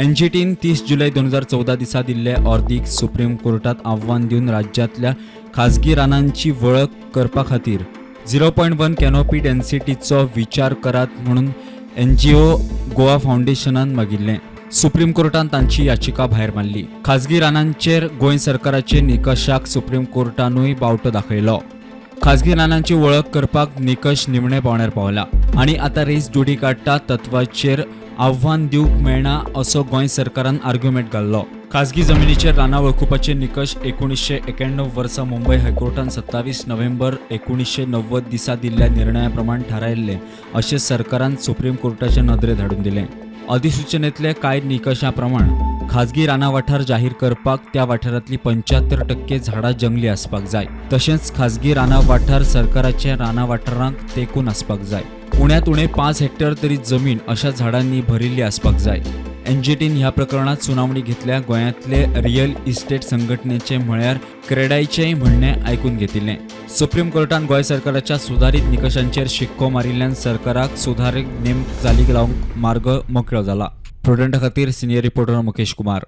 एनजीटीन 30 जुलै 2014 दिसा दिल्ले अर्दीक सुप्रीम कोर्टात आव्हान दिवन राज्यांतल्या खाजगी रानांची वळख करपा खातीर 0.1 कॅनोपी डेन्सिटीचो विचार करात म्हणून NGO गोवा फाउंडेशनान मागिल्लें. सुप्रीम कोर्टान तांची याचिका भायर मारली. खाजगी रानांचेर गोंय सरकाराचे निकशाक सुप्रीम कोर्टानूय बावटो दाखयलो. खाजगी रानांची वळख करपाक निकश निमणे पावण्यार पावला आनी आतां रेस जोडी काडटा तत्वाचेर आव्हान दिवंक मेळना असो गोंय सरकारान आर्ग्युमेंट घाल्लो. खाजगी जमिनीचेर रानां वळखुपाचे निकश 1991 वर्सा मुंबय हायकोर्टान 27 नोव्हेंबर 1990 दिसा दिल्ल्या निर्णया प्रमाण थारायल्ले अशें सरकारान सुप्रीम कोर्टाचे नदरेत हाडून दिलें. अधिसूचनेतले कांय निकशा प्रमाण खाजगी रानां वाठार जाहीर करपाक त्या वाठारांतली 75% झाडां जंगली आसपाक जाय. तशेंच खाजगी रानां वाठार सरकाराच्या रानां वाठारांक तेंकून आसपाक जाय. उण्यांत उणें 5 हेक्टर तरी जमीन अशा झाडांनी भरिल्ली आसपाक जाय. एनजीटीन ह्या प्रकरणात सुनावणी घेतल्या. गोंयांतले रियल इस्टेट संघटनेचे म्हळ्यार क्रेडायचेंय म्हणणें आयकून घेतिल्लें. सुप्रीम कोर्टान गोंय सरकाराच्या सुधारीत निकशांचेर शिक्को मारिल्ल्यान सरकाराक सुधारीत नेम चालीक लावंक मार्ग मोकळो जाला. प्रुडंटा खातीर सिनियर रिपोर्टर मुकेश कुमार.